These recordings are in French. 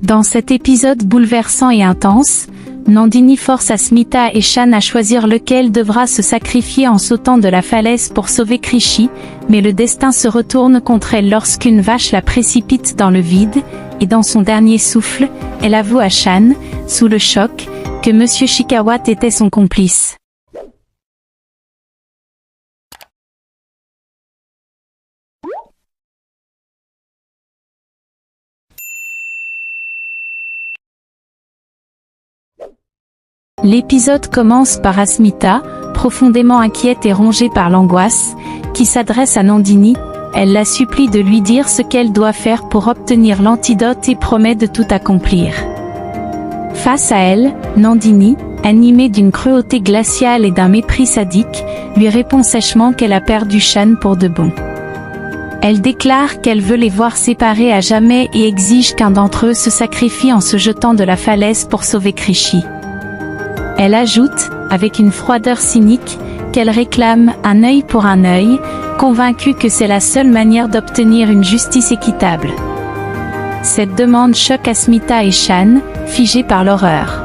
Dans cet épisode bouleversant et intense, Nandini force Asmita et Shan à choisir lequel devra se sacrifier en sautant de la falaise pour sauver Krishi, mais le destin se retourne contre elle lorsqu'une vache la précipite dans le vide, et dans son dernier souffle, elle avoue à Shan, sous le choc, que Monsieur Shikawat était son complice. L'épisode commence par Asmita, profondément inquiète et rongée par l'angoisse, qui s'adresse à Nandini. Elle la supplie de lui dire ce qu'elle doit faire pour obtenir l'antidote et promet de tout accomplir. Face à elle, Nandini, animée d'une cruauté glaciale et d'un mépris sadique, lui répond sèchement qu'elle a perdu Shan pour de bon. Elle déclare qu'elle veut les voir séparés à jamais et exige qu'un d'entre eux se sacrifie en se jetant de la falaise pour sauver Krishi. Elle ajoute, avec une froideur cynique, qu'elle réclame un œil pour un œil, convaincue que c'est la seule manière d'obtenir une justice équitable. Cette demande choque Asmita et Shan, figés par l'horreur.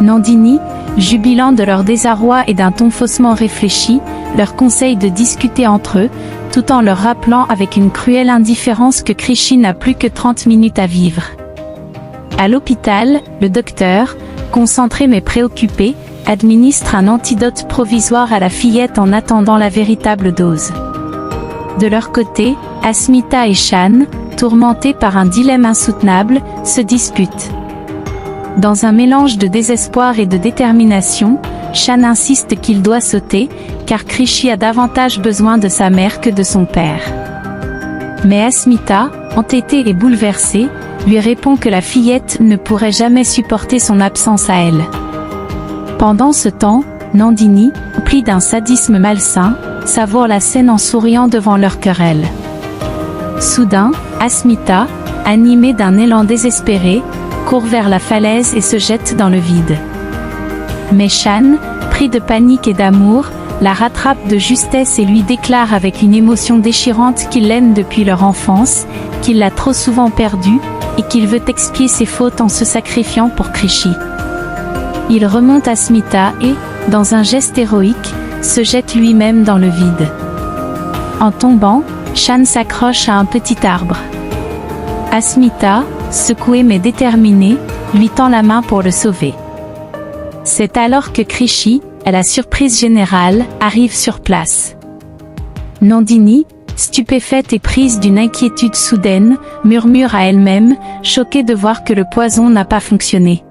Nandini, jubilant de leur désarroi et d'un ton faussement réfléchi, leur conseille de discuter entre eux, tout en leur rappelant avec une cruelle indifférence que Krishi n'a plus que 30 minutes à vivre. À l'hôpital, le docteur, concentré mais préoccupé, administre un antidote provisoire à la fillette en attendant la véritable dose. De leur côté, Asmita et Shan, tourmentés par un dilemme insoutenable, se disputent. Dans un mélange de désespoir et de détermination, Shan insiste qu'il doit sauter, car Krishi a davantage besoin de sa mère que de son père. Mais Asmita, entêtée et bouleversée, lui répond que la fillette ne pourrait jamais supporter son absence à elle. Pendant ce temps, Nandini, emplie d'un sadisme malsain, savoure la scène en souriant devant leur querelle. Soudain, Asmita, animée d'un élan désespéré, court vers la falaise et se jette dans le vide. Mais Shan, pris de panique et d'amour, la rattrape de justesse et lui déclare avec une émotion déchirante qu'il l'aime depuis leur enfance, qu'il l'a trop souvent perdue, et qu'il veut expier ses fautes en se sacrifiant pour Krishi. Il remonte Asmita et, dans un geste héroïque, se jette lui-même dans le vide. En tombant, Shan s'accroche à un petit arbre. Asmita, secouée mais déterminée, lui tend la main pour le sauver. C'est alors que Krishi, à la surprise générale, arrive sur place. Nandini, stupéfaite et prise d'une inquiétude soudaine, murmure à elle-même, choquée de voir que le poison n'a pas fonctionné.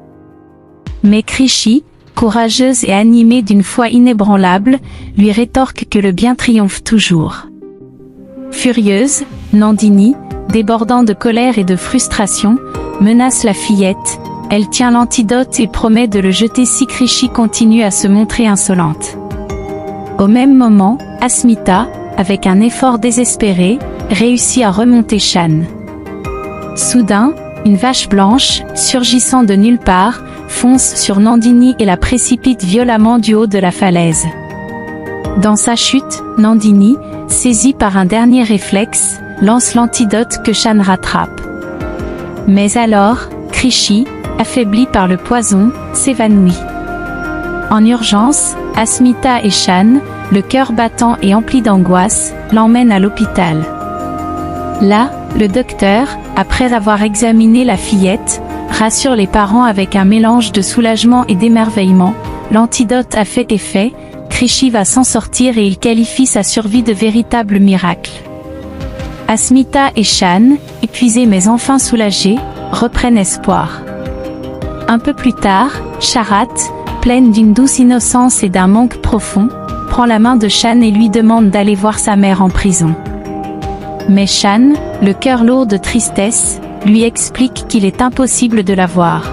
Mais Krishi, courageuse et animée d'une foi inébranlable, lui rétorque que le bien triomphe toujours. Furieuse, Nandini, débordant de colère et de frustration, menace la fillette. Elle tient l'antidote et promet de le jeter si Krishi continue à se montrer insolente. Au même moment, Asmita, avec un effort désespéré, réussit à remonter Shan. Soudain, une vache blanche, surgissant de nulle part, fonce sur Nandini et la précipite violemment du haut de la falaise. Dans sa chute, Nandini, saisie par un dernier réflexe, lance l'antidote que Shan rattrape. Mais alors, Krishi, affaibli par le poison, s'évanouit. En urgence, Asmita et Shan, le cœur battant et empli d'angoisse, l'emmènent à l'hôpital. Là, le docteur, après avoir examiné la fillette, rassure les parents avec un mélange de soulagement et d'émerveillement. L'antidote a fait effet, Krishi va s'en sortir et il qualifie sa survie de véritable miracle. Asmita et Shan, épuisés mais enfin soulagés, reprennent espoir. Un peu plus tard, Sharat, pleine d'une douce innocence et d'un manque profond, prend la main de Shan et lui demande d'aller voir sa mère en prison. Mais Shan, le cœur lourd de tristesse, lui explique qu'il est impossible de la voir.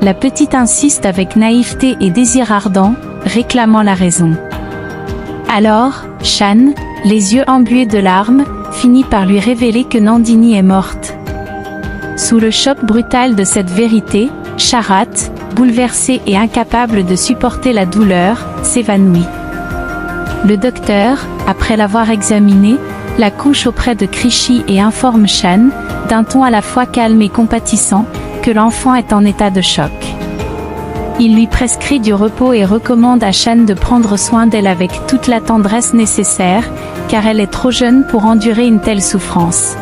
La petite insiste avec naïveté et désir ardent, réclamant la raison. Alors, Shan, les yeux embués de larmes, finit par lui révéler que Nandini est morte. Sous le choc brutal de cette vérité, Sharat, bouleversé et incapable de supporter la douleur, s'évanouit. Le docteur, après l'avoir examinée, la couche auprès de Krishy et informe Shan, d'un ton à la fois calme et compatissant, que l'enfant est en état de choc. Il lui prescrit du repos et recommande à Shan de prendre soin d'elle avec toute la tendresse nécessaire, car elle est trop jeune pour endurer une telle souffrance.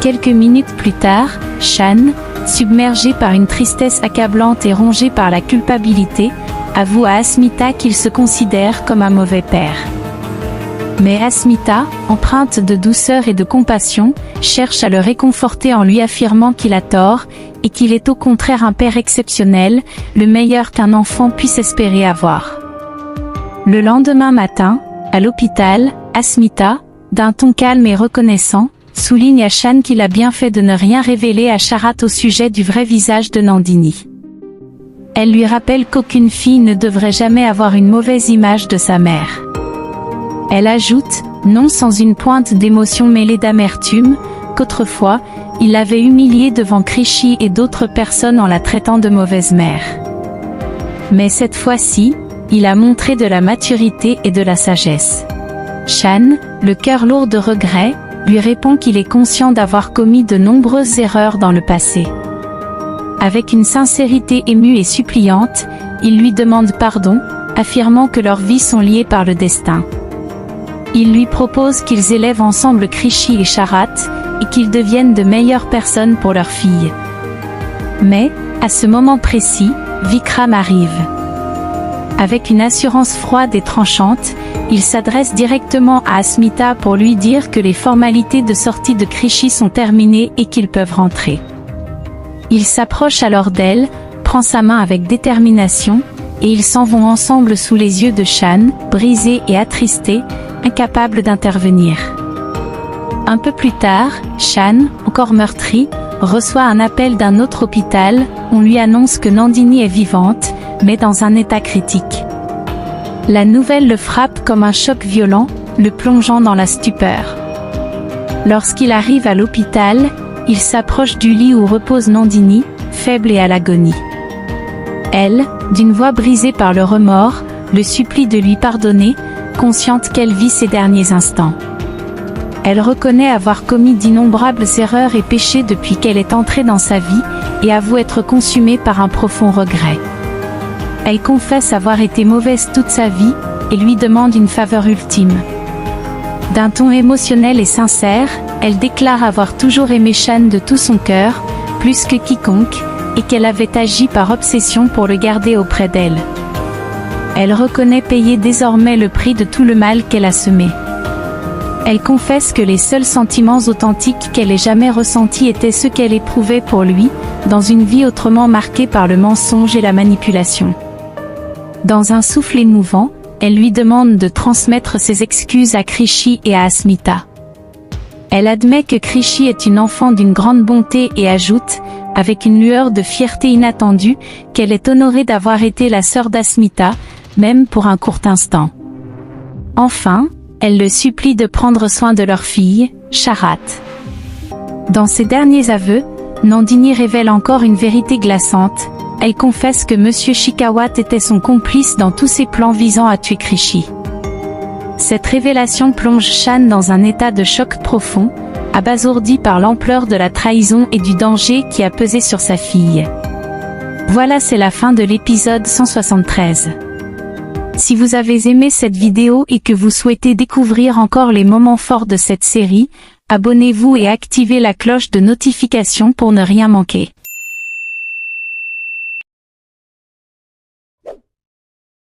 Quelques minutes plus tard, Shan, submergé par une tristesse accablante et rongé par la culpabilité, avoue à Asmita qu'il se considère comme un mauvais père. Mais Asmita, empreinte de douceur et de compassion, cherche à le réconforter en lui affirmant qu'il a tort, et qu'il est au contraire un père exceptionnel, le meilleur qu'un enfant puisse espérer avoir. Le lendemain matin, à l'hôpital, Asmita, d'un ton calme et reconnaissant, souligne à Shan qu'il a bien fait de ne rien révéler à Sharat au sujet du vrai visage de Nandini. Elle lui rappelle qu'aucune fille ne devrait jamais avoir une mauvaise image de sa mère. Elle ajoute, non sans une pointe d'émotion mêlée d'amertume, qu'autrefois, il l'avait humiliée devant Krishy et d'autres personnes en la traitant de mauvaise mère. Mais cette fois-ci, il a montré de la maturité et de la sagesse. Shan, le cœur lourd de regrets, lui répond qu'il est conscient d'avoir commis de nombreuses erreurs dans le passé. Avec une sincérité émue et suppliante, il lui demande pardon, affirmant que leurs vies sont liées par le destin. Il lui propose qu'ils élèvent ensemble Krishy et Sharat, et qu'ils deviennent de meilleures personnes pour leur fille. Mais, à ce moment précis, Vikram arrive. Avec une assurance froide et tranchante, il s'adresse directement à Asmita pour lui dire que les formalités de sortie de Krishy sont terminées et qu'ils peuvent rentrer. Il s'approche alors d'elle, prend sa main avec détermination, et ils s'en vont ensemble sous les yeux de Shan, brisé et attristé, incapable d'intervenir. Un peu plus tard, Shan, encore meurtri, reçoit un appel d'un autre hôpital, on lui annonce que Nandini est vivante, mais dans un état critique. La nouvelle le frappe comme un choc violent, le plongeant dans la stupeur. Lorsqu'il arrive à l'hôpital, il s'approche du lit où repose Nandini, faible et à l'agonie. Elle, d'une voix brisée par le remords, le supplie de lui pardonner, consciente qu'elle vit ses derniers instants. Elle reconnaît avoir commis d'innombrables erreurs et péchés depuis qu'elle est entrée dans sa vie, et avoue être consumée par un profond regret. Elle confesse avoir été mauvaise toute sa vie, et lui demande une faveur ultime. D'un ton émotionnel et sincère, elle déclare avoir toujours aimé Shan de tout son cœur, plus que quiconque, et qu'elle avait agi par obsession pour le garder auprès d'elle. Elle reconnaît payer désormais le prix de tout le mal qu'elle a semé. Elle confesse que les seuls sentiments authentiques qu'elle ait jamais ressentis étaient ceux qu'elle éprouvait pour lui, dans une vie autrement marquée par le mensonge et la manipulation. Dans un souffle émouvant, elle lui demande de transmettre ses excuses à Krishy et à Asmita. Elle admet que Krishy est une enfant d'une grande bonté et ajoute, avec une lueur de fierté inattendue, qu'elle est honorée d'avoir été la sœur d'Asmita, même pour un court instant. Enfin, elle le supplie de prendre soin de leur fille, Sharat. Dans ses derniers aveux, Nandini révèle encore une vérité glaçante. Elle confesse que Monsieur Shekhawat était son complice dans tous ses plans visant à tuer Krishy. Cette révélation plonge Shan dans un état de choc profond, abasourdi par l'ampleur de la trahison et du danger qui a pesé sur sa fille. Voilà, c'est la fin de l'épisode 173. Si vous avez aimé cette vidéo et que vous souhaitez découvrir encore les moments forts de cette série, abonnez-vous et activez la cloche de notification pour ne rien manquer.